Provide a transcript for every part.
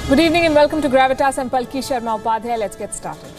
Good evening and welcome to Gravitas. I'm Palki Sharma Upadhyay. Let's get started.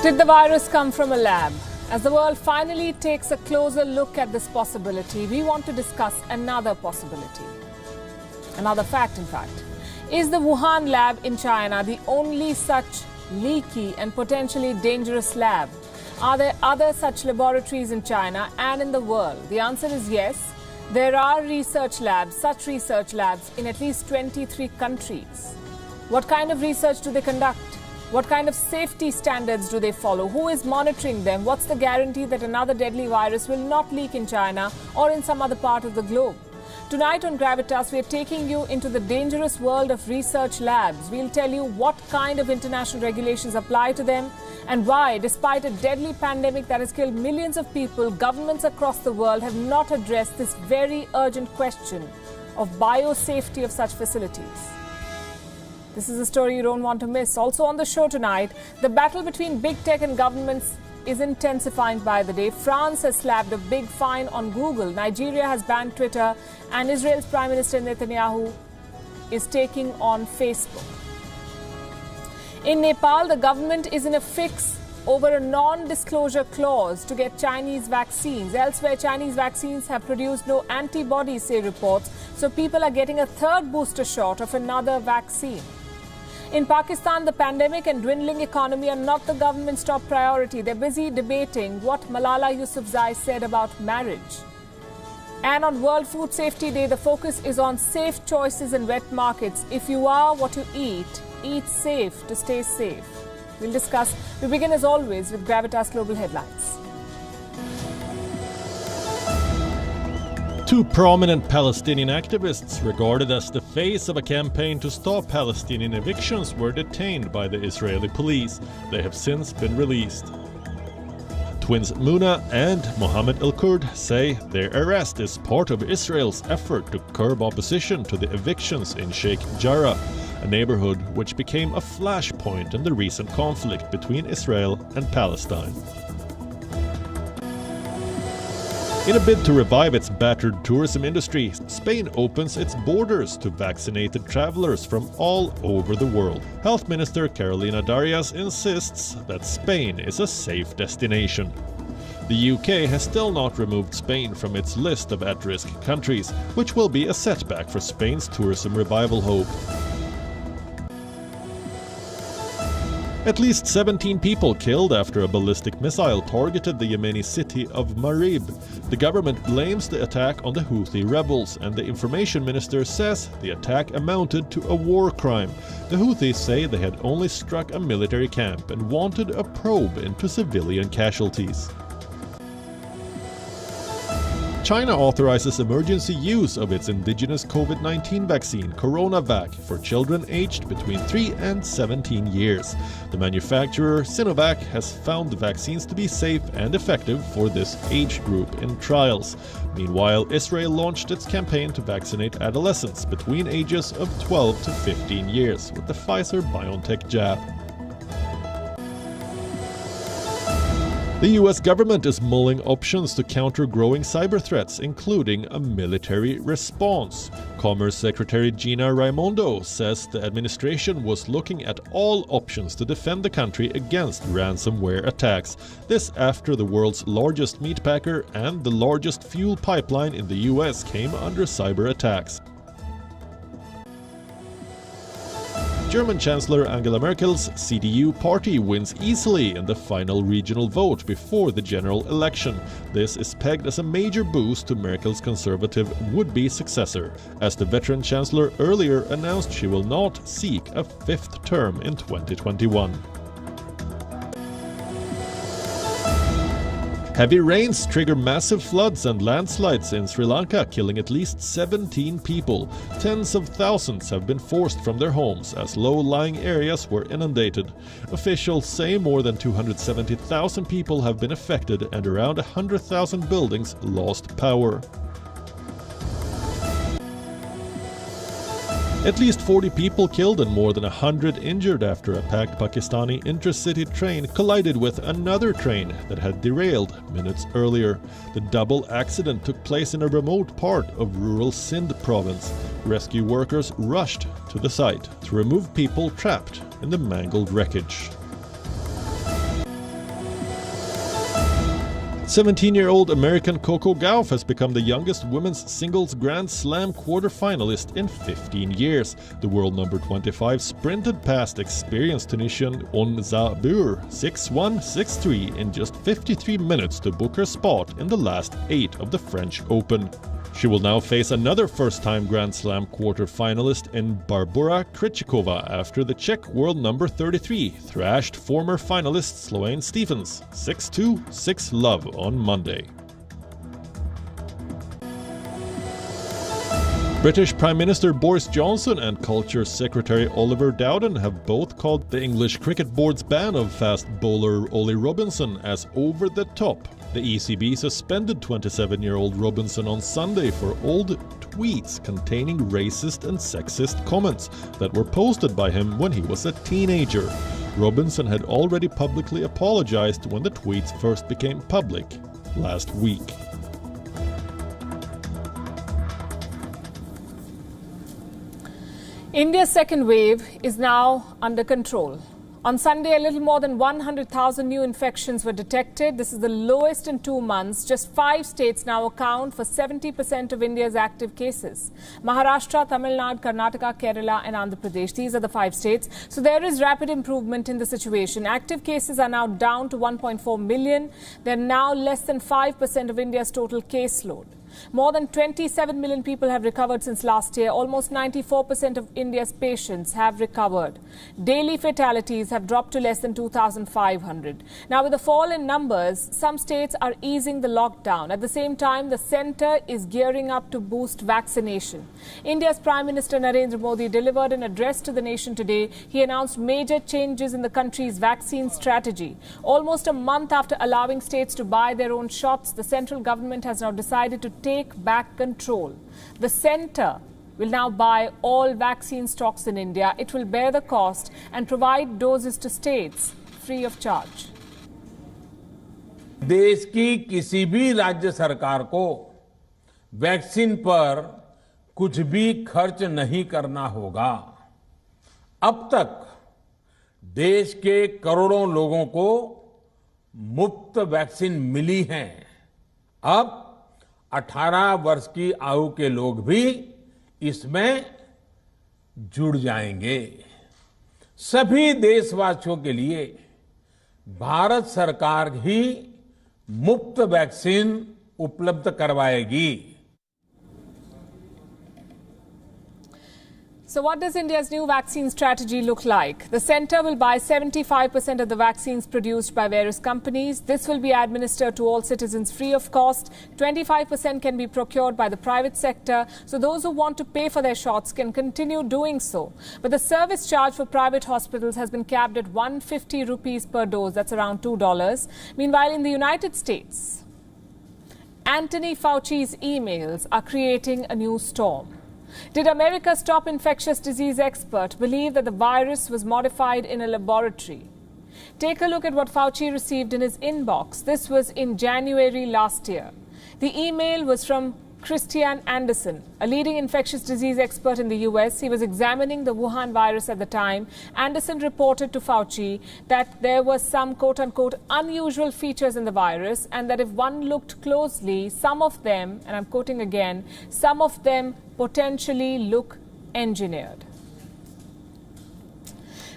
Did the virus come from a lab? As the world finally takes a closer look at this possibility, we want to discuss another possibility. Another fact, in fact. Is the Wuhan lab in China the only such leaky and potentially dangerous lab? Are there other such laboratories in China and in the world? The answer is yes. There are such research labs in at least 23 countries. What kind of research do they conduct? What kind of safety standards do they follow? Who is monitoring them? What's the guarantee that another deadly virus will not leak in China or in some other part of the globe? Tonight on Gravitas, we are taking you into the dangerous world of research labs. We'll tell you what kind of international regulations apply to them and why, despite a deadly pandemic that has killed millions of people, governments across the world have not addressed this very urgent question of biosafety of such facilities. This is a story you don't want to miss. Also on the show tonight, the battle between big tech and governments is intensifying by the day. France has slapped a big fine on Google. Nigeria has banned Twitter. And Israel's Prime Minister Netanyahu is taking on Facebook. In Nepal, the government is in a fix over a non-disclosure clause to get Chinese vaccines. Elsewhere, Chinese vaccines have produced no antibodies, say reports. So people are getting a third booster shot of another vaccine. In Pakistan, the pandemic and dwindling economy are not the government's top priority. They're busy debating what Malala Yousafzai said about marriage. And on World Food Safety Day, the focus is on safe choices in wet markets. If you are what you eat safe to stay safe. We'll discuss. We begin as always with Gravitas Global Headlines. Two prominent Palestinian activists, regarded as the face of a campaign to stop Palestinian evictions, were detained by the Israeli police. They have since been released. Twins Muna and Mohammed El-Kurd say their arrest is part of Israel's effort to curb opposition to the evictions in Sheikh Jarrah, a neighborhood which became a flashpoint in the recent conflict between Israel and Palestine. In a bid to revive its battered tourism industry, Spain opens its borders to vaccinated travelers from all over the world. Health Minister Carolina Darias insists that Spain is a safe destination. The UK has still not removed Spain from its list of at-risk countries, which will be a setback for Spain's tourism revival hope. At least 17 people killed after a ballistic missile targeted the Yemeni city of Marib. The government blames the attack on the Houthi rebels, and the information minister says the attack amounted to a war crime. The Houthis say they had only struck a military camp and wanted a probe into civilian casualties. China authorizes emergency use of its indigenous COVID-19 vaccine, CoronaVac, for children aged between 3 and 17 years. The manufacturer, Sinovac, has found the vaccines to be safe and effective for this age group in trials. Meanwhile, Israel launched its campaign to vaccinate adolescents between ages of 12 to 15 years with the Pfizer-BioNTech jab. The US government is mulling options to counter growing cyber threats, including a military response. Commerce Secretary Gina Raimondo says the administration was looking at all options to defend the country against ransomware attacks. This after the world's largest meat packer and the largest fuel pipeline in the US came under cyber attacks. German Chancellor Angela Merkel's CDU party wins easily in the final regional vote before the general election. This is pegged as a major boost to Merkel's conservative would-be successor, as the veteran chancellor earlier announced she will not seek a fifth term in 2021. Heavy rains trigger massive floods and landslides in Sri Lanka, killing at least 17 people. Tens of thousands have been forced from their homes as low-lying areas were inundated. Officials say more than 270,000 people have been affected and around 100,000 buildings lost power. At least 40 people killed and more than 100 injured after a packed Pakistani intercity train collided with another train that had derailed minutes earlier. The double accident took place in a remote part of rural Sindh province. Rescue workers rushed to the site to remove people trapped in the mangled wreckage. 17-year-old American Coco Gauff has become the youngest women's singles Grand Slam quarter-finalist in 15 years. The world number 25 sprinted past experienced Tunisian On Zabur 6-1, 6-3 in just 53 minutes to book her spot in the last 8 of the French Open. She will now face another first-time Grand Slam quarter-finalist in Barbora Krejcikova after the Czech world number 33 thrashed former finalist Sloane Stephens 6-2, 6-love on Monday. British Prime Minister Boris Johnson and Culture Secretary Oliver Dowden have both called the English Cricket Board's ban of fast bowler Ollie Robinson as over the top. The ECB suspended 27-year-old Robinson on Sunday for old tweets containing racist and sexist comments that were posted by him when he was a teenager. Robinson had already publicly apologized when the tweets first became public last week. India's second wave is now under control. On Sunday, a little more than 100,000 new infections were detected. This is the lowest in 2 months. Just 5 states now account for 70% of India's active cases. Maharashtra, Tamil Nadu, Karnataka, Kerala and Andhra Pradesh. These are the 5 states. So there is rapid improvement in the situation. Active cases are now down to 1.4 million. They're now less than 5% of India's total caseload. More than 27 million people have recovered since last year. Almost 94% of India's patients have recovered. Daily fatalities have dropped to less than 2,500. Now, with the fall in numbers, some states are easing the lockdown. At the same time, the centre is gearing up to boost vaccination. India's Prime Minister Narendra Modi delivered an address to the nation today. He announced major changes in the country's vaccine strategy. Almost a month after allowing states to buy their own shots, the central government has now decided to take back control. The centre will now buy all vaccine stocks in India. It will bear the cost and provide doses to states free of charge. देश की किसी भी राज्य सरकार को vaccine पर कुछ भी खर्च नहीं करना होगा। अब तक देश के करोड़ों लोगों को मुफ्त वैक्सीन मिली है। अब 18 वर्ष की आयु के लोग भी इसमें जुड़ जाएंगे। सभी देशवासियों के लिए भारत सरकार ही मुफ्त वैक्सीन उपलब्ध करवाएगी। So what does India's new vaccine strategy look like? The centre will buy 75% of the vaccines produced by various companies. This will be administered to all citizens free of cost. 25% can be procured by the private sector, so those who want to pay for their shots can continue doing so. But the service charge for private hospitals has been capped at 150 rupees per dose. That's around $2. Meanwhile, in the United States, Anthony Fauci's emails are creating a new storm. Did America's top infectious disease expert believe that the virus was modified in a laboratory? Take a look at what Fauci received in his inbox. This was in January last year. The email was from Christian Anderson, a leading infectious disease expert in the US. He was examining the Wuhan virus at the time. Anderson reported to Fauci that there were some quote-unquote unusual features in the virus, and that if one looked closely, some of them, and I'm quoting again, some of them potentially look engineered.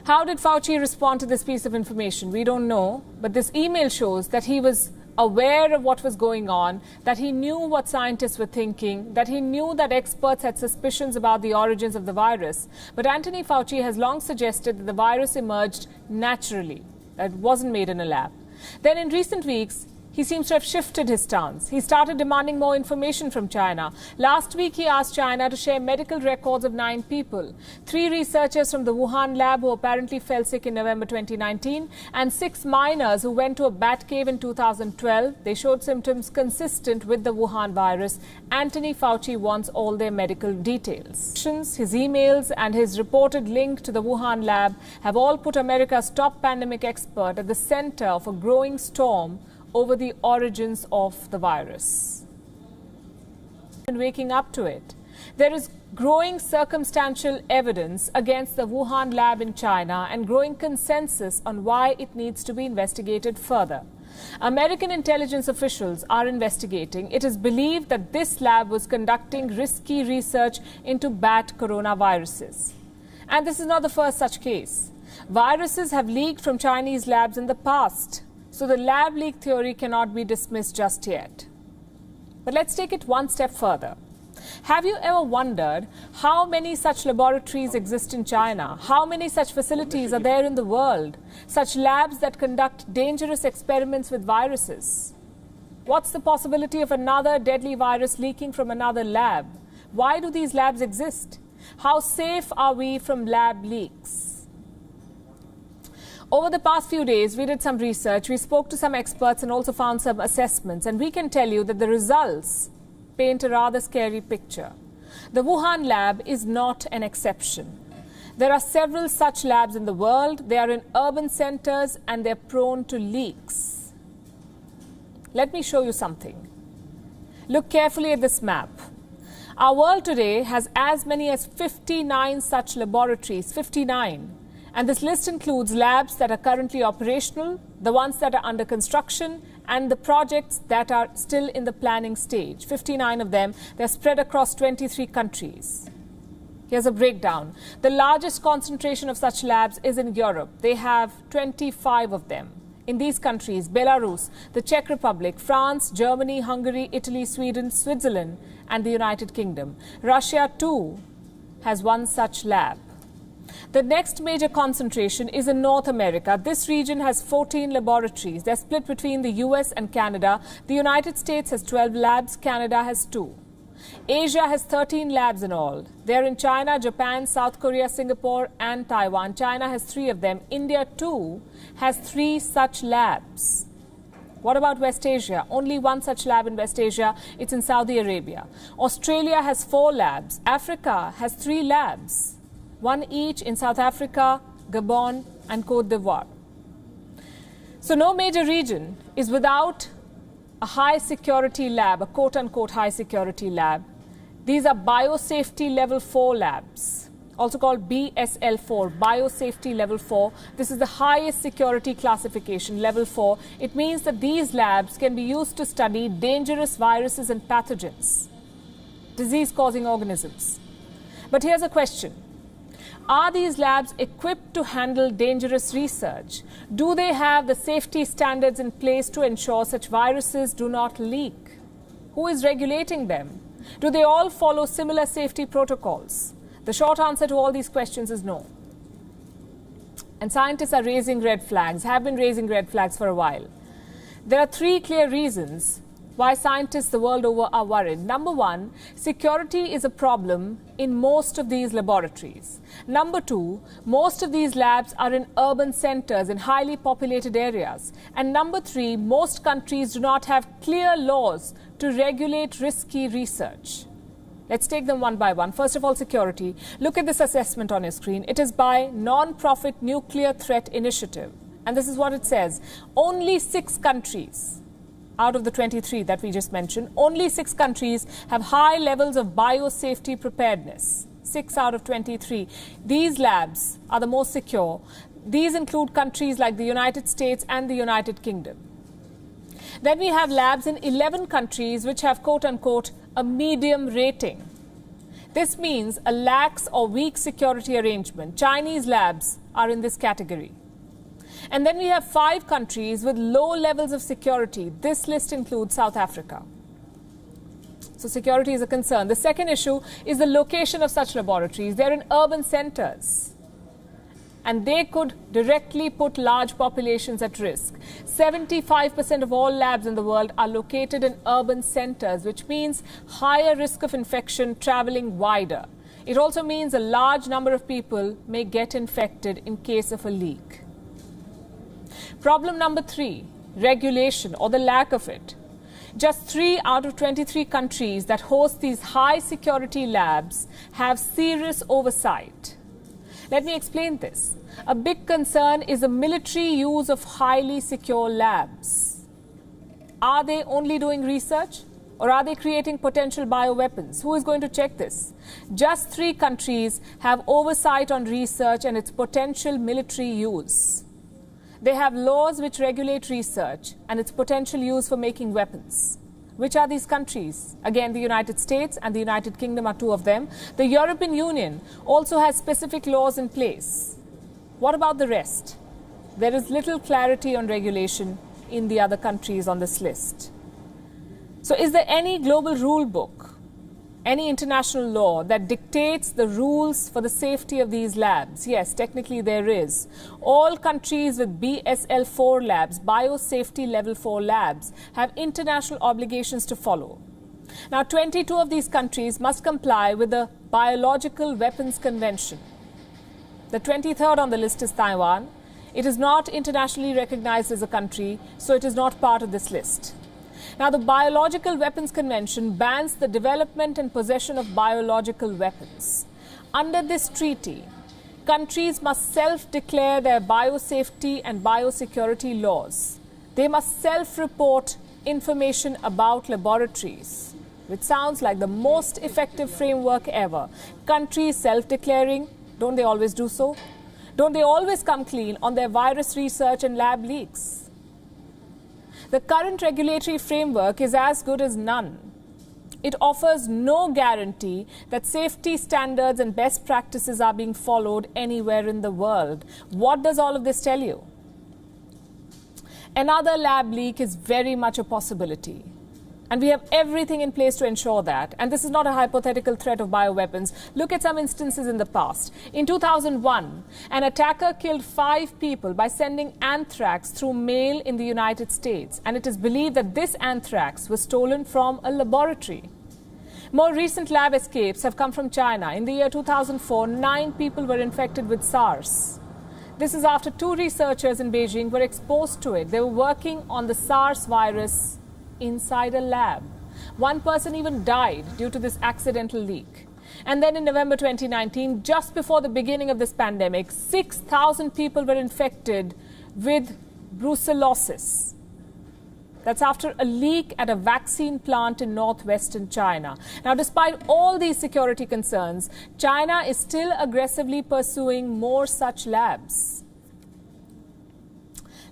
How did Fauci respond to this piece of information? We don't know, but this email shows that he was aware of what was going on, that he knew what scientists were thinking, that he knew that experts had suspicions about the origins of the virus. But Anthony Fauci has long suggested that the virus emerged naturally, that it wasn't made in a lab. Then in recent weeks, he seems to have shifted his stance. He started demanding more information from China. Last week, he asked China to share medical records of 9 people. 3 researchers from the Wuhan lab who apparently fell sick in November 2019, and 6 miners who went to a bat cave in 2012. They showed symptoms consistent with the Wuhan virus. Anthony Fauci wants all their medical details. His emails and his reported link to the Wuhan lab have all put America's top pandemic expert at the center of a growing storm over the origins of the virus. And waking up to it, there is growing circumstantial evidence against the Wuhan lab in China and growing consensus on why it needs to be investigated further. American intelligence officials are investigating. It is believed that this lab was conducting risky research into bat coronaviruses. And this is not the first such case. Viruses have leaked from Chinese labs in the past, so the lab leak theory cannot be dismissed just yet. But let's take it one step further. Have you ever wondered how many such laboratories exist in China? How many such facilities are there in the world? Such labs that conduct dangerous experiments with viruses? What's the possibility of another deadly virus leaking from another lab? Why do these labs exist? How safe are we from lab leaks? Over the past few days, we did some research, we spoke to some experts and also found some assessments, and we can tell you that the results paint a rather scary picture. The Wuhan lab is not an exception. There are several such labs in the world. They are in urban centers and they're prone to leaks. Let me show you something. Look carefully at this map. Our world today has as many as 59 such laboratories, 59. And this list includes labs that are currently operational, the ones that are under construction, and the projects that are still in the planning stage. 59 of them. They're spread across 23 countries. Here's a breakdown. The largest concentration of such labs is in Europe. They have 25 of them. In these countries, Belarus, the Czech Republic, France, Germany, Hungary, Italy, Sweden, Switzerland, and the United Kingdom. Russia, too, has one such lab. The next major concentration is in North America. This region has 14 laboratories. They're split between the US and Canada. The United States has 12 labs. Canada has 2. Asia has 13 labs in all. They're in China, Japan, South Korea, Singapore, and Taiwan. China has 3 of them. India, too, has 3 such labs. What about West Asia? Only one such lab in West Asia. It's in Saudi Arabia. Australia has 4 labs. Africa has 3 labs. 1 each in South Africa, Gabon, and Côte d'Ivoire. So no major region is without a high security lab, a quote-unquote high security lab. These are biosafety level 4 labs, also called BSL4, biosafety level 4. This is the highest security classification, level 4. It means that these labs can be used to study dangerous viruses and pathogens, disease-causing organisms. But here's a question. Are these labs equipped to handle dangerous research? Do they have the safety standards in place to ensure such viruses do not leak? Who is regulating them? Do they all follow similar safety protocols? The short answer to all these questions is no. And scientists are raising red flags, have been raising red flags for a while. There are 3 clear reasons why scientists the world over are worried. Number 1, security is a problem in most of these laboratories. Number 2, most of these labs are in urban centers in highly populated areas. And number 3, most countries do not have clear laws to regulate risky research. Let's take them one by one. First of all, security. Look at this assessment on your screen. It is by Non-Profit Nuclear Threat Initiative. And this is what it says. Only 6 countries out of the 23 that we just mentioned, only 6 countries have high levels of biosafety preparedness. 6 out of 23. These labs are the most secure. These include countries like the United States and the United Kingdom. Then we have labs in 11 countries which have, quote unquote, a medium rating. This means a lax or weak security arrangement. Chinese labs are in this category. And then we have 5 countries with low levels of security. This list includes South Africa. So security is a concern. The second issue is the location of such laboratories. They're in urban centers. And they could directly put large populations at risk. 75% of all labs in the world are located in urban centers, which means higher risk of infection traveling wider. It also means a large number of people may get infected in case of a leak. Problem number 3, regulation or the lack of it. Just 3 out of 23 countries that host these high security labs have serious oversight. Let me explain this. A big concern is the military use of highly secure labs. Are they only doing research or are they creating potential bioweapons? Who is going to check this? Just 3 countries have oversight on research and its potential military use. They have laws which regulate research and its potential use for making weapons. Which are these countries? Again, the United States and the United Kingdom are 2 of them. The European Union also has specific laws in place. What about the rest? There is little clarity on regulation in the other countries on this list. So is there any global rule book, any international law that dictates the rules for the safety of these labs? Yes, technically there is. All countries with BSL-4 labs, biosafety level 4 labs, have international obligations to follow. Now, 22 of these countries must comply with the Biological Weapons Convention. The 23rd on the list is Taiwan. It is not internationally recognized as a country, so it is not part of this list. Now, the Biological Weapons Convention bans the development and possession of biological weapons. Under this treaty, countries must self-declare their biosafety and biosecurity laws. They must self-report information about laboratories, which sounds like the most effective framework ever. Countries self-declaring, don't they always do so? Don't they always come clean on their virus research and lab leaks? The current regulatory framework is as good as none. It offers no guarantee that safety standards and best practices are being followed anywhere in the world. What does all of this tell you? Another lab leak is very much a possibility. And we have everything in place to ensure that. And this is not a hypothetical threat of bioweapons. Look at some instances in the past. In 2001, an attacker killed 5 people by sending anthrax through mail in the United States. And it is believed that this anthrax was stolen from a laboratory. More recent lab escapes have come from China. In the year 2004, 9 people were infected with SARS. This is after 2 researchers in Beijing were exposed to it. They were working on the SARS virus inside a lab. 1 person even died due to this accidental leak. And then in November 2019, just before the beginning of this pandemic, 6,000 people were infected with brucellosis. That's after a leak at a vaccine plant in northwestern China. Now, despite all these security concerns, China is still aggressively pursuing more such labs.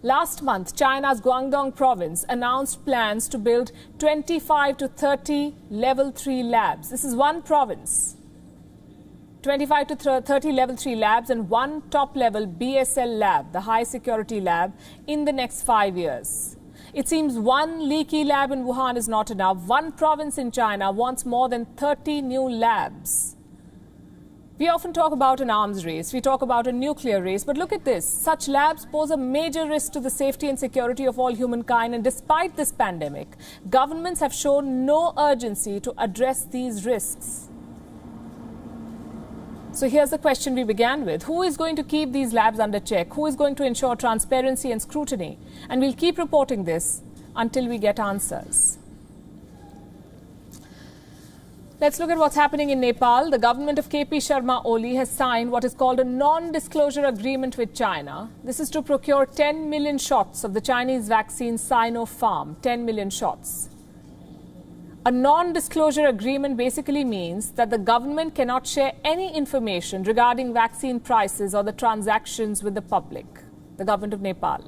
Last month, China's Guangdong province announced plans to build 25 to 30 level 3 labs. This is one province. 25 to 30 level 3 labs and 1 top level BSL lab, the high security lab, in the next 5 years. It seems 1 leaky lab in Wuhan is not enough. 1 province in China wants more than 30 new labs. We often talk about an arms race, we talk about a nuclear race, but look at this. Such labs pose a major risk to the safety and security of all humankind, and despite this pandemic, governments have shown no urgency to address these risks. So here's the question we began with. Who is going to keep these labs under check? Who is going to ensure transparency and scrutiny? And we'll keep reporting this until we get answers. Let's look at what's happening in Nepal. The government of KP Sharma Oli has signed what is called a non-disclosure agreement with China. This is to procure 10 million shots of the Chinese vaccine Sinopharm, 10 million shots. A non-disclosure agreement basically means that the government cannot share any information regarding vaccine prices or the transactions with the public, the government of Nepal.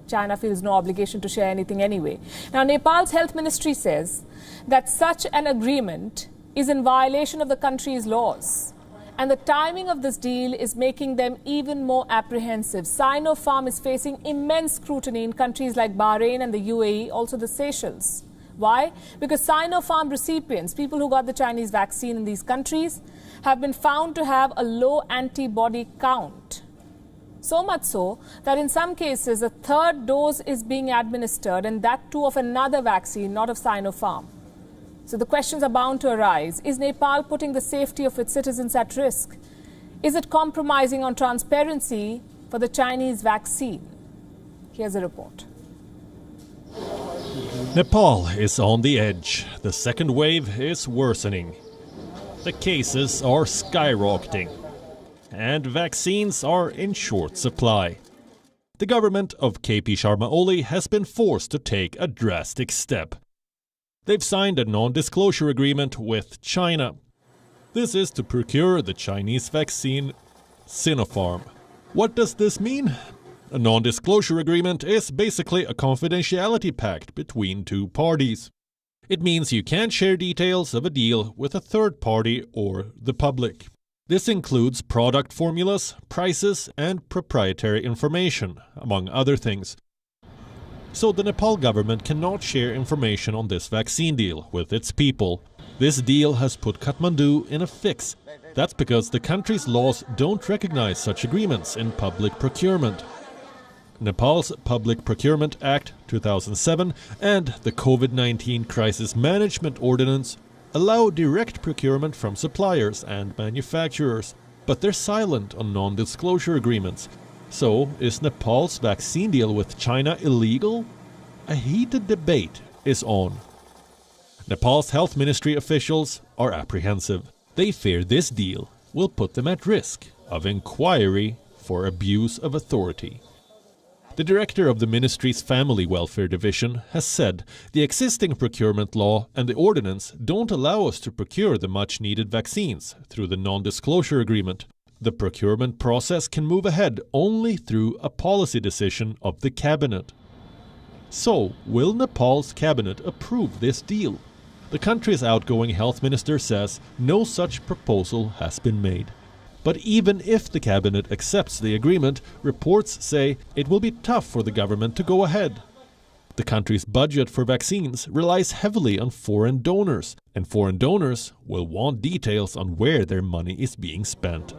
China feels no obligation to share anything anyway. Now, Nepal's health ministry says that such an agreement is in violation of the country's laws. And the timing of this deal is making them even more apprehensive. Sinopharm is facing immense scrutiny in countries like Bahrain and the UAE, also the Seychelles. Why? Because Sinopharm recipients, people who got the Chinese vaccine in these countries, have been found to have a low antibody count. So much so that in some cases a third dose is being administered, and that too of another vaccine, not of Sinopharm. So the questions are bound to arise. Is Nepal putting the safety of its citizens at risk? Is it compromising on transparency for the Chinese vaccine? Here's a report. Nepal is on the edge. The second wave is worsening. The cases are skyrocketing. And vaccines are in short supply. The government of KP Sharma Oli has been forced to take a drastic step. They've signed a non-disclosure agreement with China. This is to procure the Chinese vaccine Sinopharm. What does this mean? A non-disclosure agreement is basically a confidentiality pact between two parties. It means you can't share details of a deal with a third party or the public. This includes product formulas, prices, and proprietary information, among other things. So the Nepal government cannot share information on this vaccine deal with its people. This deal has put Kathmandu in a fix. That's because the country's laws don't recognize such agreements in public procurement. Nepal's Public Procurement Act 2007 and the COVID-19 Crisis Management Ordinance allow direct procurement from suppliers and manufacturers, but they're silent on non-disclosure agreements. So, is Nepal's vaccine deal with China illegal? A heated debate is on. Nepal's health ministry officials are apprehensive. They fear this deal will put them at risk of inquiry for abuse of authority. The director of the ministry's Family Welfare Division has said the existing procurement law and the ordinance don't allow us to procure the much-needed vaccines through the non-disclosure agreement. The procurement process can move ahead only through a policy decision of the cabinet. So, will Nepal's cabinet approve this deal? The country's outgoing health minister says no such proposal has been made. But even if the cabinet accepts the agreement, reports say it will be tough for the government to go ahead. The country's budget for vaccines relies heavily on foreign donors, and foreign donors will want details on where their money is being spent.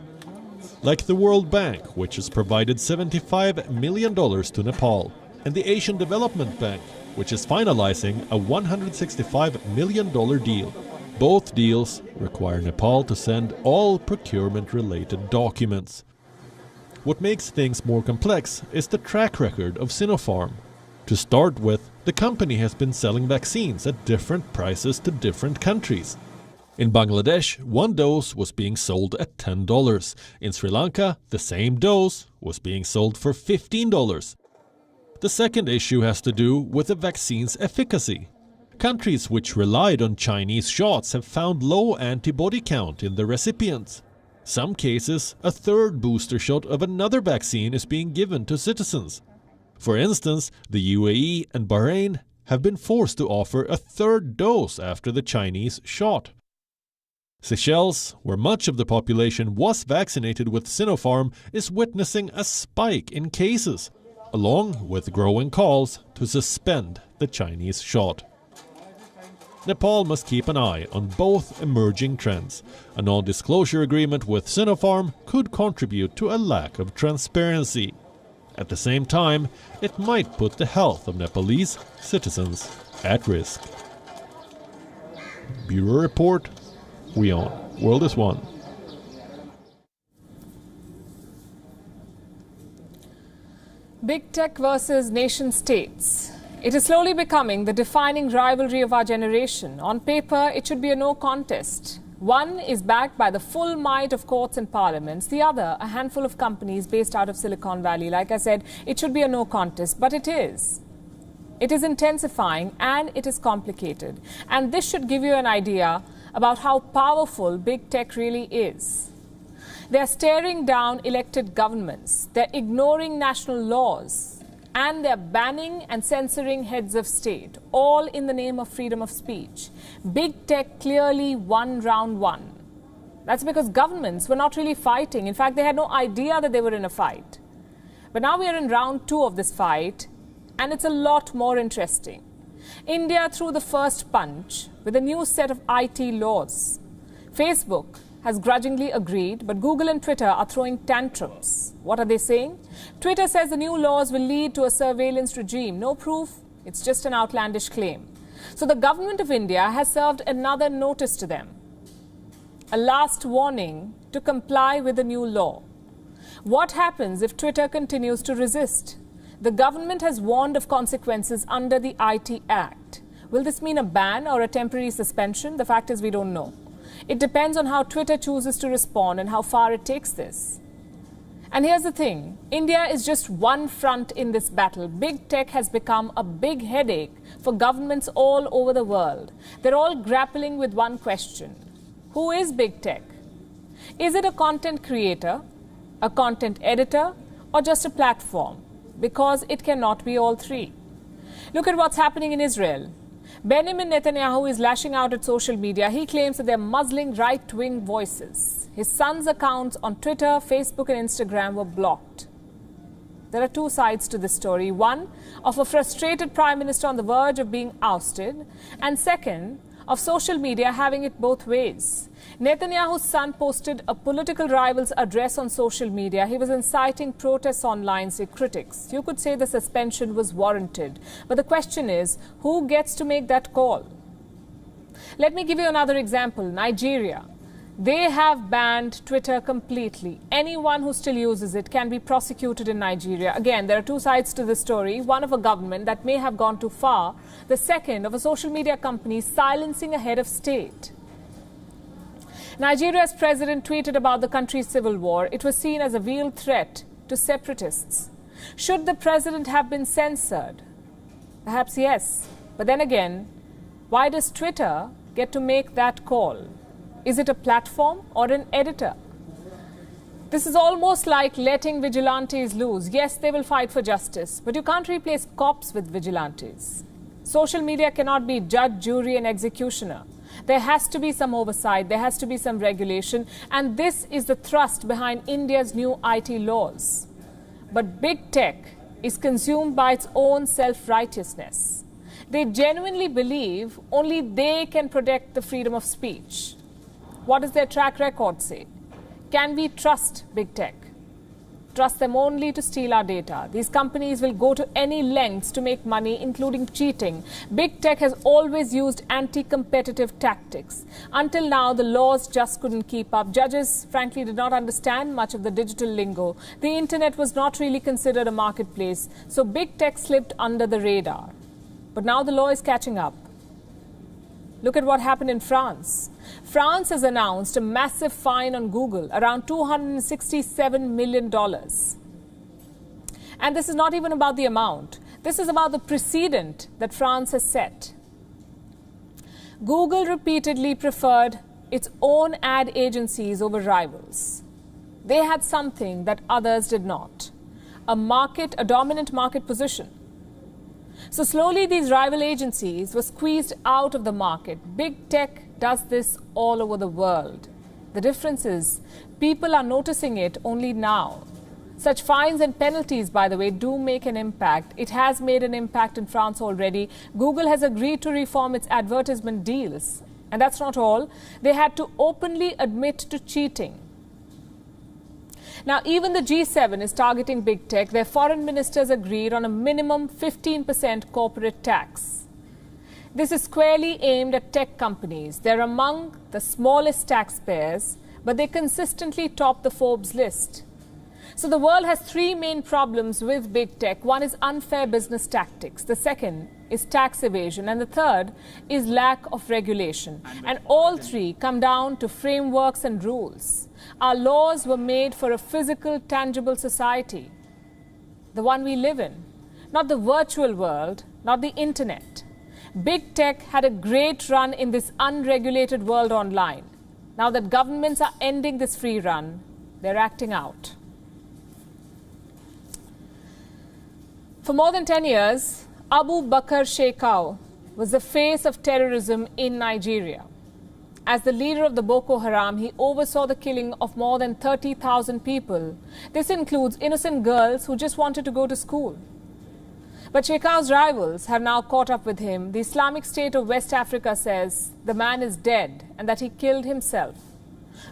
Like the World Bank, which has provided $75 million to Nepal, and the Asian Development Bank, which is finalizing a $165 million deal. Both deals require Nepal to send all procurement-related documents. What makes things more complex is the track record of Sinopharm. To start with, the company has been selling vaccines at different prices to different countries. In Bangladesh, one dose was being sold at $10. In Sri Lanka, the same dose was being sold for $15. The second issue has to do with the vaccine's efficacy. Countries which relied on Chinese shots have found low antibody count in the recipients. Some cases, a third booster shot of another vaccine is being given to citizens. For instance, the UAE and Bahrain have been forced to offer a third dose after the Chinese shot. Seychelles, where much of the population was vaccinated with Sinopharm, is witnessing a spike in cases, along with growing calls to suspend the Chinese shot. Nepal must keep an eye on both emerging trends. A non-disclosure agreement with Sinopharm could contribute to a lack of transparency. At the same time, it might put the health of Nepalese citizens at risk. Bureau Report, WION, World is One. Big tech versus nation states. It is slowly becoming the defining rivalry of our generation. On paper, it should be a no contest. One is backed by the full might of courts and parliaments. The other, a handful of companies based out of Silicon Valley. Like I said, it should be a no contest, but it is. It is intensifying and it is complicated. And this should give you an idea about how powerful big tech really is. They are staring down elected governments. They're ignoring national laws. And they're banning and censoring heads of state, all in the name of freedom of speech. Big tech clearly won round one. That's because governments were not really fighting. In fact, they had no idea that they were in a fight. But now we are in round two of this fight, and it's a lot more interesting. India threw the first punch with a new set of IT laws. Facebook has grudgingly agreed, but Google and Twitter are throwing tantrums. What are they saying? Twitter says the new laws will lead to a surveillance regime. No proof, it's just an outlandish claim. So the government of India has served another notice to them. A last warning to comply with the new law. What happens if Twitter continues to resist? The government has warned of consequences under the IT Act. Will this mean a ban or a temporary suspension? The fact is we don't know. It depends on how Twitter chooses to respond and how far it takes this. And here's the thing, India is just one front in this battle. Big tech has become a big headache for governments all over the world. They're all grappling with one question. Who is big tech? Is it a content creator, a content editor, or just a platform? Because it cannot be all three. Look at what's happening in Israel. Benjamin Netanyahu is lashing out at social media. He claims that they're muzzling right-wing voices. His son's accounts on Twitter, Facebook and Instagram were blocked. There are two sides to this story. One, of a frustrated prime minister on the verge of being ousted. And second, of social media having it both ways. Netanyahu's son posted a political rival's address on social media. He was inciting protests online, say critics. You could say the suspension was warranted. But the question is, who gets to make that call? Let me give you another example. Nigeria. They have banned Twitter completely. Anyone who still uses it can be prosecuted in Nigeria. Again, there are two sides to the story. One of a government that may have gone too far. The second of a social media company silencing a head of state. Nigeria's president tweeted about the country's civil war. It was seen as a veiled threat to separatists. Should the president have been censored? Perhaps yes. But then again, why does Twitter get to make that call? Is it a platform or an editor? This is almost like letting vigilantes loose. Yes, they will fight for justice, but you can't replace cops with vigilantes. Social media cannot be judge, jury, and executioner. There has to be some oversight, there has to be some regulation, and this is the thrust behind India's new IT laws. But big tech is consumed by its own self-righteousness. They genuinely believe only they can protect the freedom of speech. What does their track record say? Can we trust big tech? Trust them only to steal our data. These companies will go to any lengths to make money, including cheating. Big tech has always used anti-competitive tactics. Until now, the laws just couldn't keep up. Judges, frankly, did not understand much of the digital lingo. The internet was not really considered a marketplace, so big tech slipped under the radar. But now the law is catching up. Look at what happened in France. France has announced a massive fine on Google, around $267 million. And this is not even about the amount. This is about the precedent that France has set. Google repeatedly preferred its own ad agencies over rivals. They had something that others did not, a dominant market position. So slowly these rival agencies were squeezed out of the market. Big tech does this all over the world. The difference is people are noticing it only now. Such fines and penalties, by the way, do make an impact. It has made an impact in France already. Google has agreed to reform its advertisement deals. And that's not all. They had to openly admit to cheating. Now, even the G7 is targeting big tech. Their foreign ministers agreed on a minimum 15% corporate tax. This is squarely aimed at tech companies. They're among the smallest taxpayers, but they consistently top the Forbes list. So the world has three main problems with big tech. One is unfair business tactics. The second is tax evasion. And the third is lack of regulation. And all three come down to frameworks and rules. Our laws were made for a physical, tangible society, the one we live in, not the virtual world, not the internet. Big tech had a great run in this unregulated world online. Now that governments are ending this free run, they're acting out. For more than 10 years, Abu Bakr Shekau was the face of terrorism in Nigeria. As the leader of the Boko Haram, he oversaw the killing of more than 30,000 people. This includes innocent girls who just wanted to go to school. But Shekau's rivals have now caught up with him. The Islamic State of West Africa says the man is dead and that he killed himself.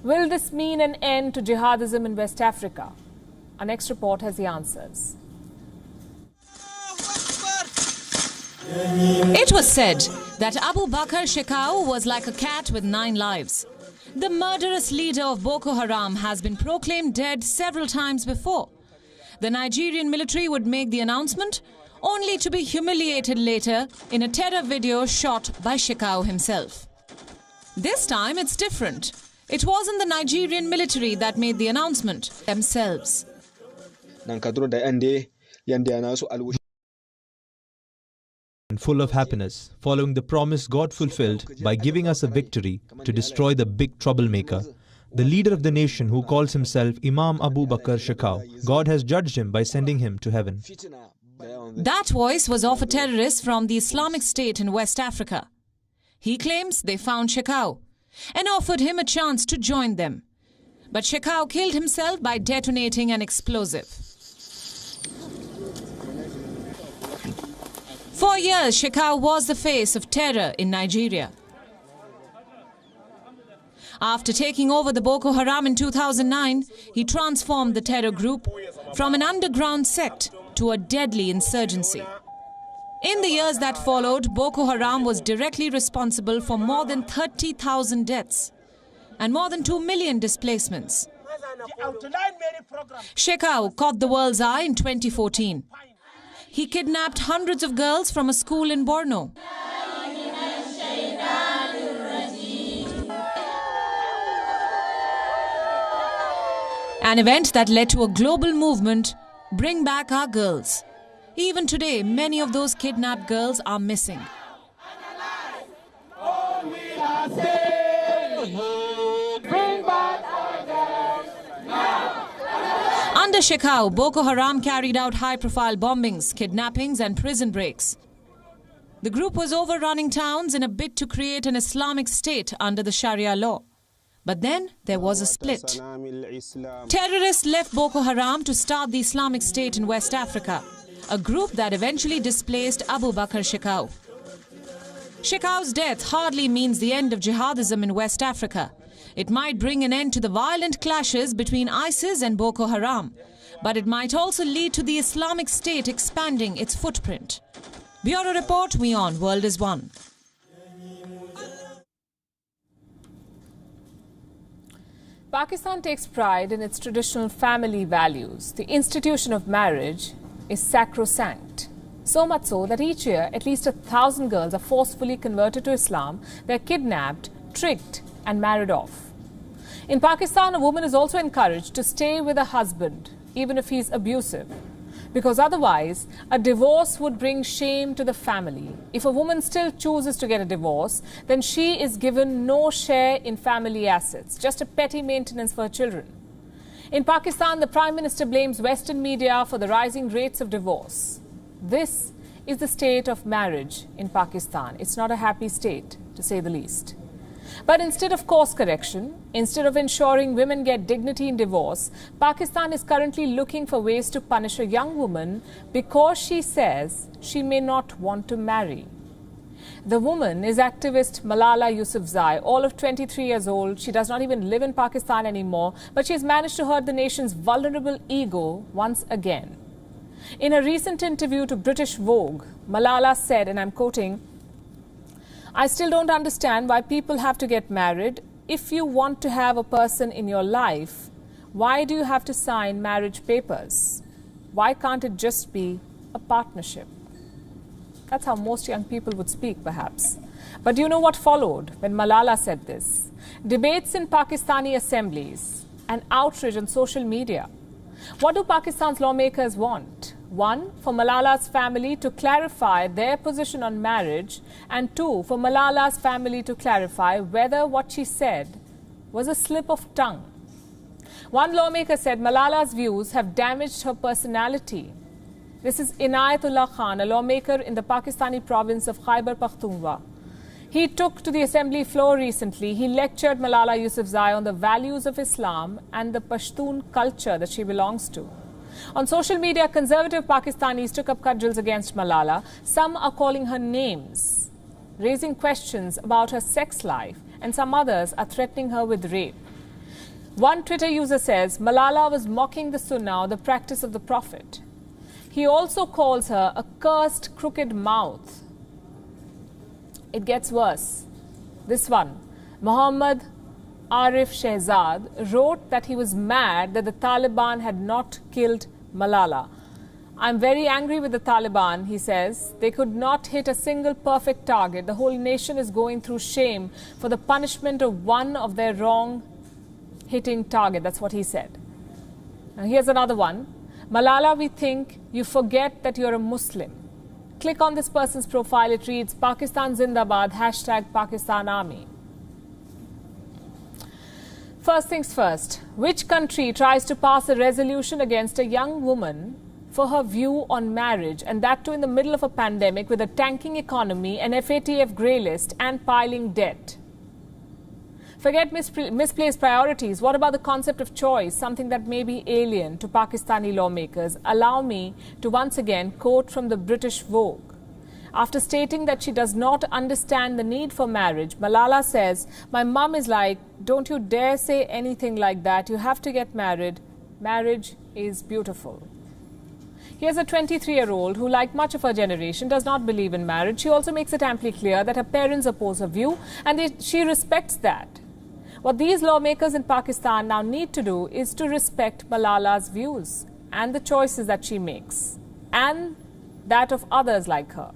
Will this mean an end to jihadism in West Africa? Our next report has the answers. It was said that Abu Bakr Shekau was like a cat with 9 lives. The murderous leader of Boko Haram has been proclaimed dead several times before. The Nigerian military would make the announcement, only to be humiliated later in a terror video shot by Shekau himself. This time it's different. It wasn't the Nigerian military that made the announcement themselves. Full of happiness, following the promise God fulfilled by giving us a victory to destroy the big troublemaker, the leader of the nation who calls himself Imam Abu Bakr Shekau. God has judged him by sending him to heaven. That voice was of a terrorist from the Islamic State in West Africa. He claims they found Shekau and offered him a chance to join them. But Shekau killed himself by detonating an explosive. For years, Shekau was the face of terror in Nigeria. After taking over the Boko Haram in 2009, he transformed the terror group from an underground sect to a deadly insurgency. In the years that followed, Boko Haram was directly responsible for more than 30,000 deaths and more than 2 million displacements. Shekau caught the world's eye in 2014. He kidnapped hundreds of girls from a school in Borno. An event that led to a global movement, Bring Back Our Girls. Even today, many of those kidnapped girls are missing. Under Shekau, Boko Haram carried out high-profile bombings, kidnappings and prison breaks. The group was overrunning towns in a bid to create an Islamic state under the Sharia law. But then there was a split. Terrorists left Boko Haram to start the Islamic State in West Africa, a group that eventually displaced Abu Bakr Shekau. Shekau's death hardly means the end of jihadism in West Africa. It might bring an end to the violent clashes between ISIS and Boko Haram, but it might also lead to the Islamic State expanding its footprint. Bureau Report, WION World is One. Pakistan takes pride in its traditional family values. The institution of marriage is sacrosanct. So much so that each year at least 1,000 girls are forcefully converted to Islam. They're kidnapped, tricked and married off. In Pakistan, a woman is also encouraged to stay with her husband, even if he's abusive, because otherwise a divorce would bring shame to the family. If a woman still chooses to get a divorce, then she is given no share in family assets, just a petty maintenance for her children. In Pakistan, the Prime Minister blames Western media for the rising rates of divorce. This is the state of marriage in Pakistan. It's not a happy state, to say the least. But instead of course correction, instead of ensuring women get dignity in divorce, Pakistan is currently looking for ways to punish a young woman because she says she may not want to marry. The woman is activist Malala Yousafzai, all of 23 years old. She does not even live in Pakistan anymore, but she has managed to hurt the nation's vulnerable ego once again. In a recent interview to British Vogue, Malala said, and I'm quoting, "I still don't understand why people have to get married. If you want to have a person in your life, Why do you have to sign marriage papers? Why can't it just be a partnership? That's how most young people would speak, perhaps. But do you know what followed when Malala said this? Debates in Pakistani assemblies and outrage on social media. What do Pakistan's lawmakers want? One, for Malala's family to clarify their position on marriage, and two, for Malala's family to clarify whether what she said was a slip of tongue. One lawmaker said Malala's views have damaged her personality. This is Inayatullah Khan, a lawmaker in the Pakistani province of Khyber Pakhtunkhwa. He took to the assembly floor recently. He lectured Malala Yousafzai on the values of Islam and the Pashtun culture that she belongs to. On social media, conservative Pakistanis took up cudgels against Malala. Some are calling her names, raising questions about her sex life, and some others are threatening her with rape. One Twitter user says Malala was mocking the Sunnah, or the practice of the Prophet. He also calls her a cursed, crooked mouth. It gets worse. This one, Muhammad Arif Shehzad, wrote that he was mad that the Taliban had not killed Malala. I'm very angry with the Taliban, he says. They could not hit a single perfect target. The whole nation is going through shame for the punishment of one of their wrong hitting target. That's what he said. Now here's another one. Malala, we think you forget that you're a Muslim. Click on this person's profile. It reads Pakistan Zindabad, hashtag Pakistan Army. First things first, which country tries to pass a resolution against a young woman for her view on marriage, and that too in the middle of a pandemic with a tanking economy, an FATF grey list and piling debt? Forget misplaced priorities. What about the concept of choice, something that may be alien to Pakistani lawmakers? Allow me to once again quote from the British Vogue. After stating that she does not understand the need for marriage, Malala says, my mum is like, don't you dare say anything like that. You have to get married. Marriage is beautiful. Here's a 23-year-old who, like much of her generation, does not believe in marriage. She also makes it amply clear that her parents oppose her view, and she respects that. What these lawmakers in Pakistan now need to do is to respect Malala's views and the choices that she makes, and that of others like her.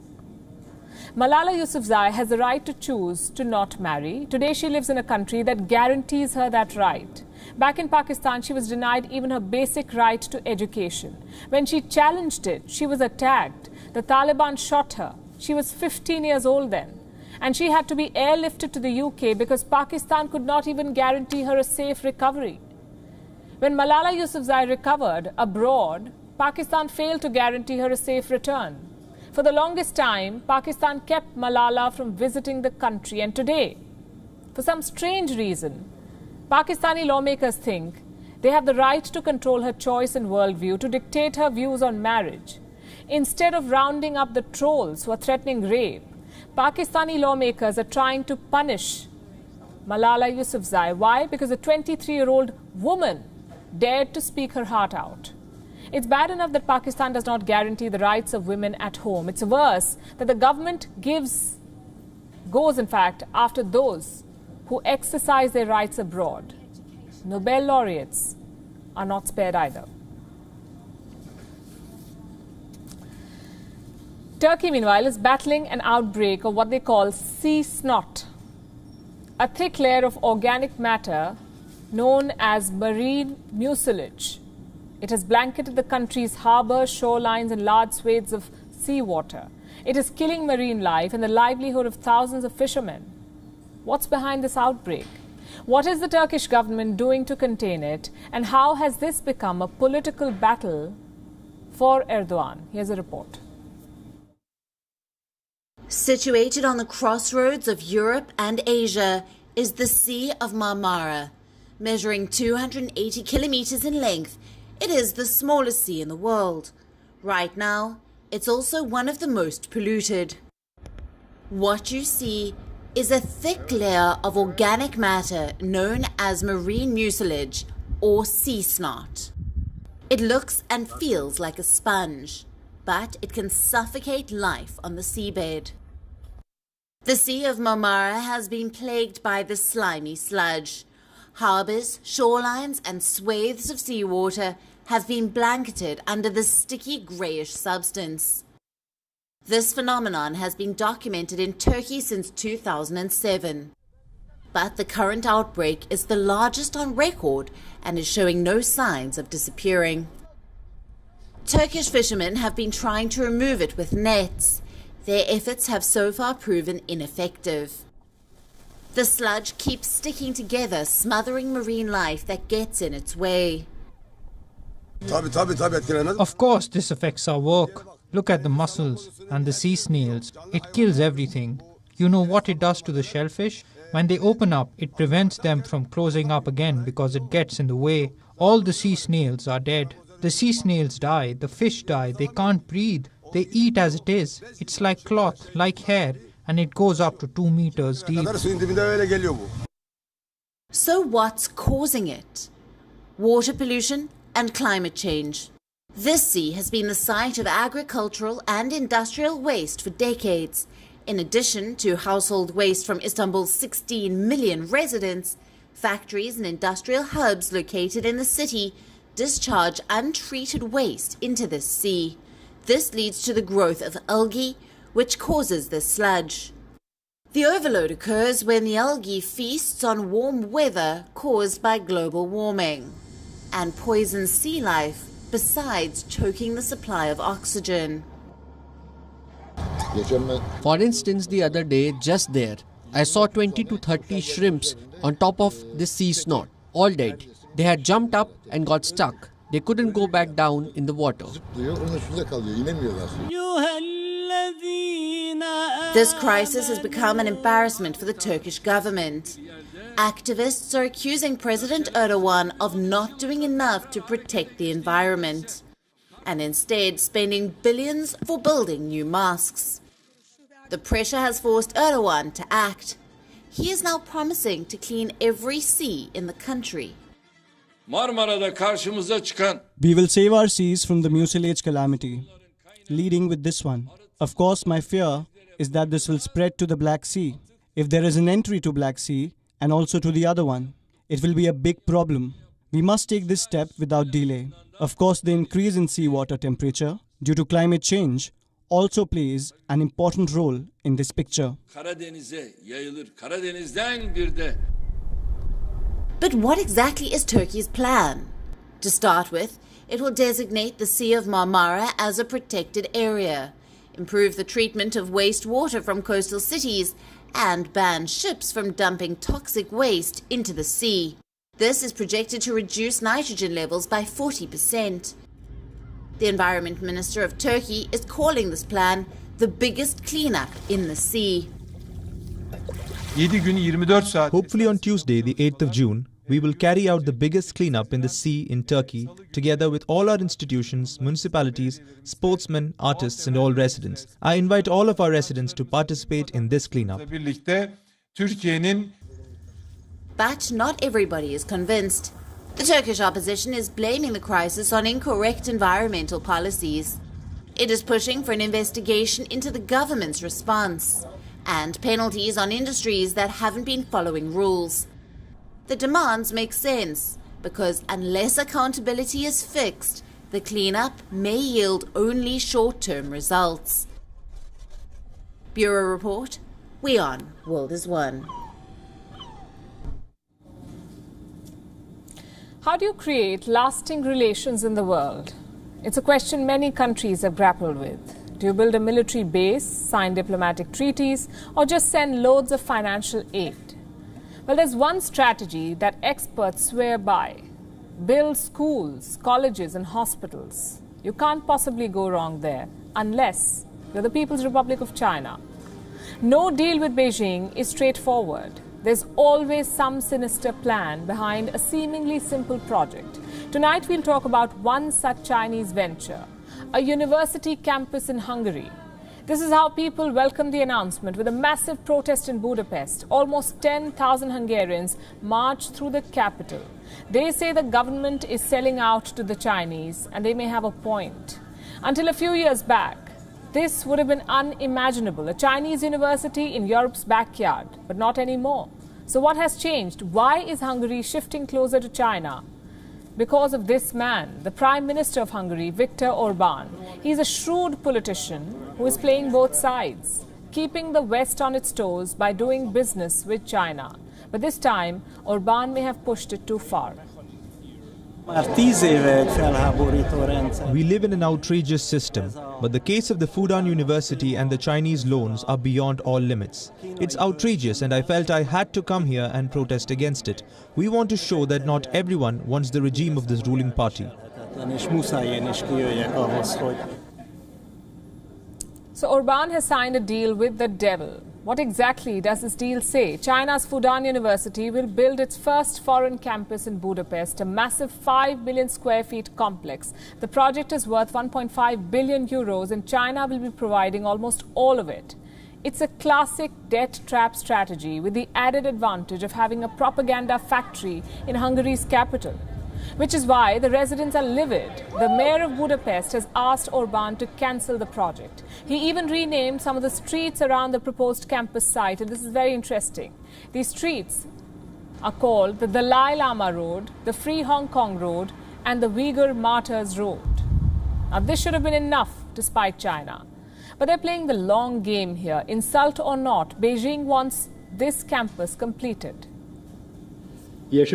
Malala Yousafzai has the right to choose to not marry. Today she lives in a country that guarantees her that right. Back in Pakistan, she was denied even her basic right to education. When she challenged it, she was attacked. The Taliban shot her. She was 15 years old then. And she had to be airlifted to the UK because Pakistan could not even guarantee her a safe recovery. When Malala Yousafzai recovered abroad, Pakistan failed to guarantee her a safe return. For the longest time, Pakistan kept Malala from visiting the country, and today, for some strange reason, Pakistani lawmakers think they have the right to control her choice and worldview, to dictate her views on marriage. Instead of rounding up the trolls who are threatening rape, Pakistani lawmakers are trying to punish Malala Yousafzai. Why? Because a 23-year-old woman dared to speak her heart out. It's bad enough that Pakistan does not guarantee the rights of women at home. It's worse that the government goes in fact after those who exercise their rights abroad. Nobel laureates are not spared either. Turkey, meanwhile, is battling an outbreak of what they call sea snot, a thick layer of organic matter known as marine mucilage. It has blanketed the country's harbours, shorelines and large swathes of seawater. It is killing marine life and the livelihood of thousands of fishermen. What's behind this outbreak? What is the Turkish government doing to contain it? And how has this become a political battle for Erdogan? Here's a report. Situated on the crossroads of Europe and Asia is the Sea of Marmara. Measuring 280 kilometers in length, it is the smallest sea in the world. Right now, it's also one of the most polluted. What you see is a thick layer of organic matter known as marine mucilage or sea snot. It looks and feels like a sponge, but it can suffocate life on the seabed. The Sea of Marmara has been plagued by the slimy sludge. Harbours, shorelines and swathes of seawater have been blanketed under this sticky greyish substance. This phenomenon has been documented in Turkey since 2007. But the current outbreak is the largest on record and is showing no signs of disappearing. Turkish fishermen have been trying to remove it with nets. Their efforts have so far proven ineffective. The sludge keeps sticking together, smothering marine life that gets in its way. Of course, this affects our work. Look at the mussels and the sea snails. It kills everything. You know what it does to the shellfish? When they open up, it prevents them from closing up again because it gets in the way. All the sea snails are dead. The sea snails die, the fish die, they can't breathe. They eat as it is. It's like cloth, like hair, and it goes up to 2 meters deep. So what's causing it? Water pollution and climate change. This sea has been the site of agricultural and industrial waste for decades. In addition to household waste from Istanbul's 16 million residents, factories and industrial hubs located in the city discharge untreated waste into this sea. This leads to the growth of algae, which causes this sludge. The overload occurs when the algae feasts on warm weather caused by global warming and poisons sea life, besides choking the supply of oxygen. For instance, the other day, just there, I saw 20 to 30 shrimps on top of the sea snot, all dead. They had jumped up and got stuck. They couldn't go back down in the water. This crisis has become an embarrassment for the Turkish government. Activists are accusing President Erdogan of not doing enough to protect the environment, and instead spending billions for building new mosques. The pressure has forced Erdogan to act. He is now promising to clean every sea in the country. We will save our seas from the mucilage calamity, leading with this one. Of course, my fear is that this will spread to the Black Sea. If there is an entry to Black Sea and also to the other one, it will be a big problem. We must take this step without delay. Of course, the increase in seawater temperature due to climate change also plays an important role in this picture. But what exactly is Turkey's plan? To start with, it will designate the Sea of Marmara as a protected area, improve the treatment of wastewater from coastal cities, and ban ships from dumping toxic waste into the sea. This is projected to reduce nitrogen levels by 40%. The Environment Minister of Turkey is calling this plan the biggest cleanup in the sea. Hopefully on Tuesday, the 8th of June, we will carry out the biggest cleanup in the sea in Turkey, together with all our institutions, municipalities, sportsmen, artists and all residents. I invite all of our residents to participate in this cleanup. But not everybody is convinced. The Turkish opposition is blaming the crisis on incorrect environmental policies. It is pushing for an investigation into the government's response and penalties on industries that haven't been following rules. The demands make sense because unless accountability is fixed, the cleanup may yield only short-term results. Bureau Report, WION, World is One. How do you create lasting relations in the world? It's a question many countries have grappled with. Do you build a military base, sign diplomatic treaties, or just send loads of financial aid? Well, there's one strategy that experts swear by. Build schools, colleges and hospitals. You can't possibly go wrong there unless you're the People's Republic of China. No deal with Beijing is straightforward. There's always some sinister plan behind a seemingly simple project. Tonight we'll talk about one such Chinese venture, a university campus in Hungary. This is how people welcomed the announcement with a massive protest in Budapest. Almost 10,000 Hungarians marched through the capital. They say the government is selling out to the Chinese, and they may have a point. Until a few years back, this would have been unimaginable, a Chinese university in Europe's backyard, but not anymore. So what has changed? Why is Hungary shifting closer to China? Because of this man, the Prime Minister of Hungary, Viktor Orbán. He's a shrewd politician who is playing both sides, keeping the West on its toes by doing business with China. But this time, Orbán may have pushed it too far. We live in an outrageous system, but the case of the Fudan University and the Chinese loans are beyond all limits. It's outrageous, and I felt I had to come here and protest against it. We want to show that not everyone wants the regime of this ruling party. So Orbán has signed a deal with the devil. What exactly does this deal say? China's Fudan University will build its first foreign campus in Budapest, a massive 5 million square feet complex. The project is worth 1.5 billion euros and China will be providing almost all of it. It's a classic debt trap strategy with the added advantage of having a propaganda factory in Hungary's capital. Which is why the residents are livid. The mayor of Budapest has asked Orbán to cancel the project. He even renamed some of the streets around the proposed campus site, and this is very interesting. These streets are called the Dalai Lama Road, the Free Hong Kong Road, and the Uyghur Martyrs Road. Now, this should have been enough to spite China. But they're playing the long game here. Insult or not, Beijing wants this campus completed. We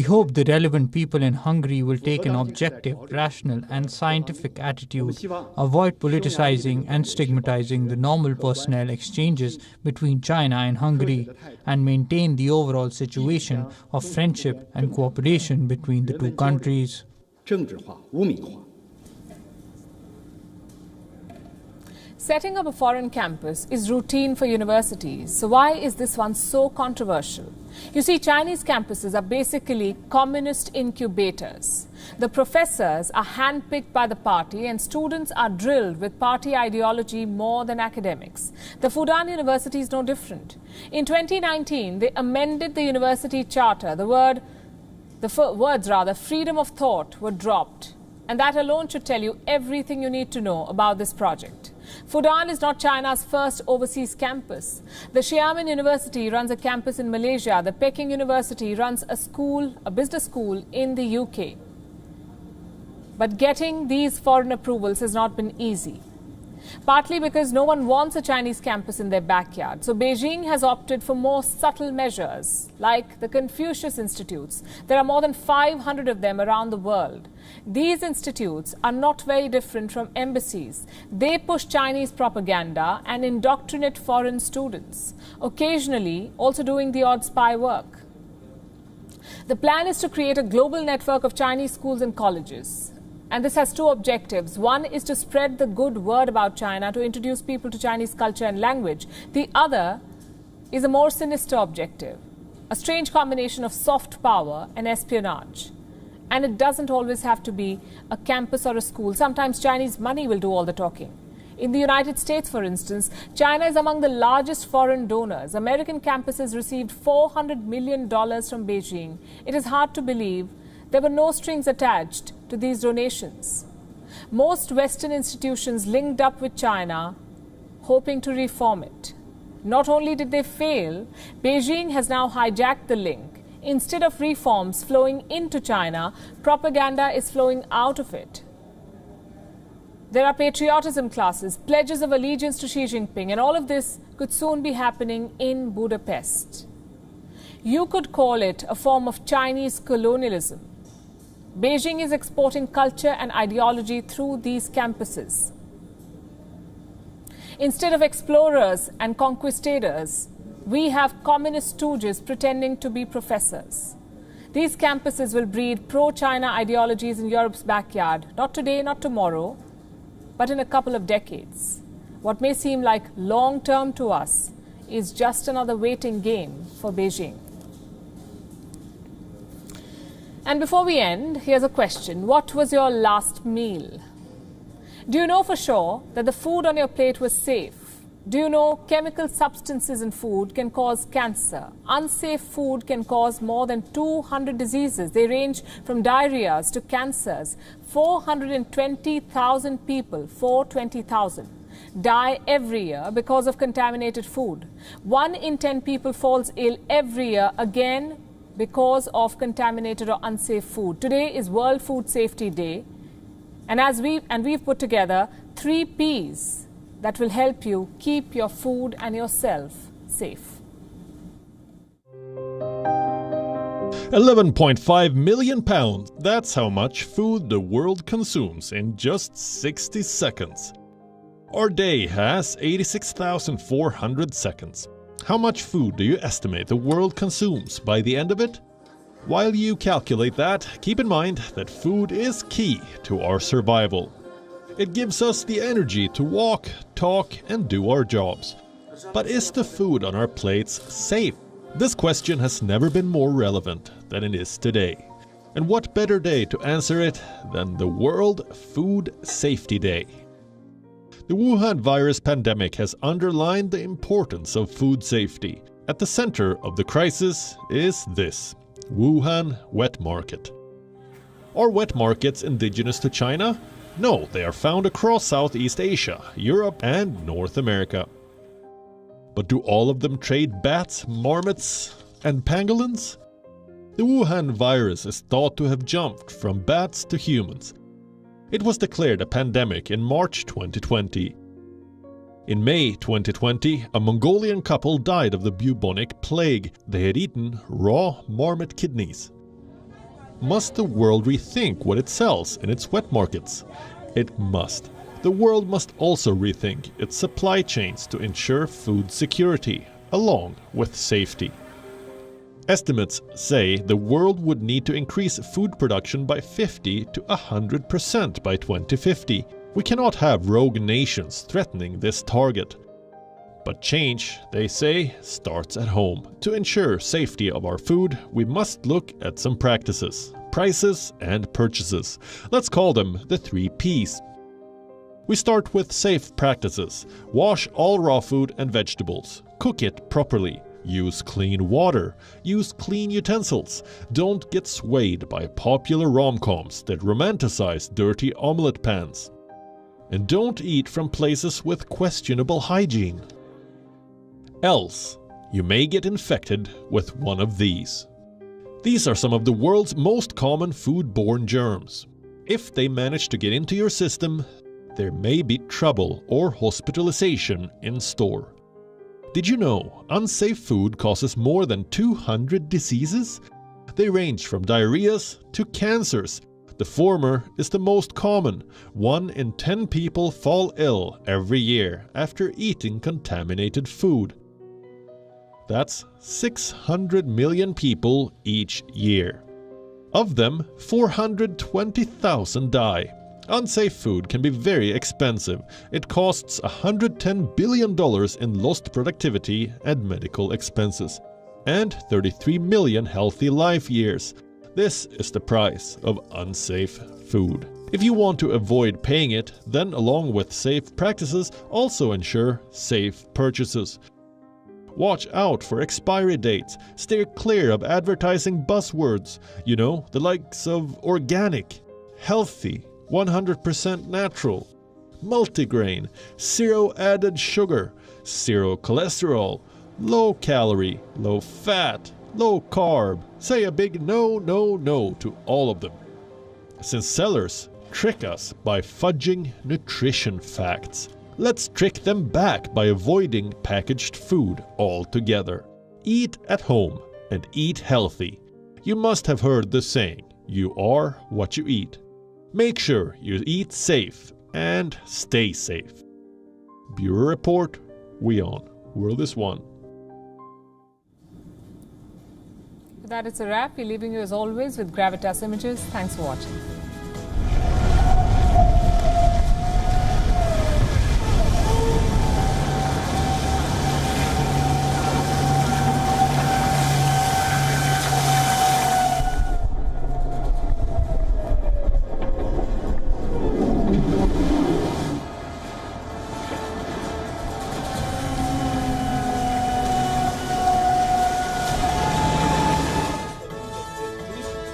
hope the relevant people in Hungary will take an objective, rational and scientific attitude, avoid politicizing and stigmatizing the normal personnel exchanges between China and Hungary, and maintain the overall situation of friendship and cooperation between the two countries. Setting up a foreign campus is routine for universities, so why is this one so controversial? You see, Chinese campuses are basically communist incubators. The professors are handpicked by the party and students are drilled with party ideology more than academics. The Fudan University is no different. In 2019, they amended the university charter. The words freedom of thought were dropped. And that alone should tell you everything you need to know about this project. Fudan is not China's first overseas campus. The Xiamen University runs a campus in Malaysia. The Peking University runs a business school in the UK. But getting these foreign approvals has not been easy. Partly because no one wants a Chinese campus in their backyard. So Beijing has opted for more subtle measures, like the Confucius Institutes. There are more than 500 of them around the world. These institutes are not very different from embassies. They push Chinese propaganda and indoctrinate foreign students, occasionally also doing the odd spy work. The plan is to create a global network of Chinese schools and colleges. And this has two objectives. One is to spread the good word about China, to introduce people to Chinese culture and language. The other is a more sinister objective, a strange combination of soft power and espionage. And it doesn't always have to be a campus or a school. Sometimes Chinese money will do all the talking. In the United States, for instance, China is among the largest foreign donors. American campuses received $400 million from Beijing. It is hard to believe there were no strings attached to these donations. Most Western institutions linked up with China, hoping to reform it. Not only did they fail, Beijing has now hijacked the link. Instead of reforms flowing into China, propaganda is flowing out of it. There are patriotism classes, pledges of allegiance to Xi Jinping, and all of this could soon be happening in Budapest. You could call it a form of Chinese colonialism. Beijing is exporting culture and ideology through these campuses. Instead of explorers and conquistadors, we have communist stooges pretending to be professors. These campuses will breed pro-China ideologies in Europe's backyard, not today, not tomorrow, but in a couple of decades. What may seem like long-term to us is just another waiting game for Beijing. And before we end, here's a question. What was your last meal? Do you know for sure that the food on your plate was safe? Do you know chemical substances in food can cause cancer? Unsafe food can cause more than 200 diseases. They range from diarrheas to cancers. 420,000 people, 420,000, die every year because of contaminated food. 1 in 10 people falls ill every year, again because of contaminated or unsafe food. Today is World Food Safety Day, and we've put together 3 P's that will help you keep your food and yourself safe. 11.5 million pounds. That's how much food the world consumes in just 60 seconds. Our day has 86,400 seconds. How much food do you estimate the world consumes by the end of it? While you calculate that, keep in mind that food is key to our survival. It gives us the energy to walk, talk, and do our jobs. But is the food on our plates safe? This question has never been more relevant than it is today. And what better day to answer it than the World Food Safety Day? The Wuhan virus pandemic has underlined the importance of food safety. At the center of the crisis is this: Wuhan wet market. Are wet markets indigenous to China? No, they are found across Southeast Asia, Europe, and North America. But do all of them trade bats, marmots, and pangolins? The Wuhan virus is thought to have jumped from bats to humans. It was declared a pandemic in March 2020. In May 2020, a Mongolian couple died of the bubonic plague. They had eaten raw marmot kidneys. Must the world rethink what it sells in its wet markets? It must. The world must also rethink its supply chains to ensure food security, along with safety. Estimates say the world would need to increase food production by 50 to 100% by 2050. We cannot have rogue nations threatening this target. But change, they say, starts at home. To ensure safety of our food, we must look at some practices, prices, and purchases. Let's call them the 3 Ps. We start with safe practices. Wash all raw food and vegetables. Cook it properly. Use clean water. Use clean utensils. Don't get swayed by popular rom-coms that romanticize dirty omelette pans. And don't eat from places with questionable hygiene. Else, you may get infected with one of these. These are some of the world's most common foodborne germs. If they manage to get into your system, there may be trouble or hospitalization in store. Did you know unsafe food causes more than 200 diseases? They range from diarrheas to cancers. The former is the most common. 1 in 10 people fall ill every year after eating contaminated food. That's 600 million people each year. Of them, 420,000 die. Unsafe food can be very expensive. It costs $110 billion in lost productivity and medical expenses, and 33 million healthy life years. This is the price of unsafe food. If you want to avoid paying it, then along with safe practices, also ensure safe purchases. Watch out for expiry dates. Steer clear of advertising buzzwords. You know, the likes of organic, healthy, 100% natural, multigrain, zero added sugar, zero cholesterol, low calorie, low fat, low carb. Say a big no, no, no to all of them. Since sellers trick us by fudging nutrition facts, let's trick them back by avoiding packaged food altogether. Eat at home and eat healthy. You must have heard the saying, you are what you eat. Make sure you eat safe and stay safe. Bureau Report, WION. World is one. With that, it's a wrap. We're leaving you as always with Gravitas Images. Thanks for watching.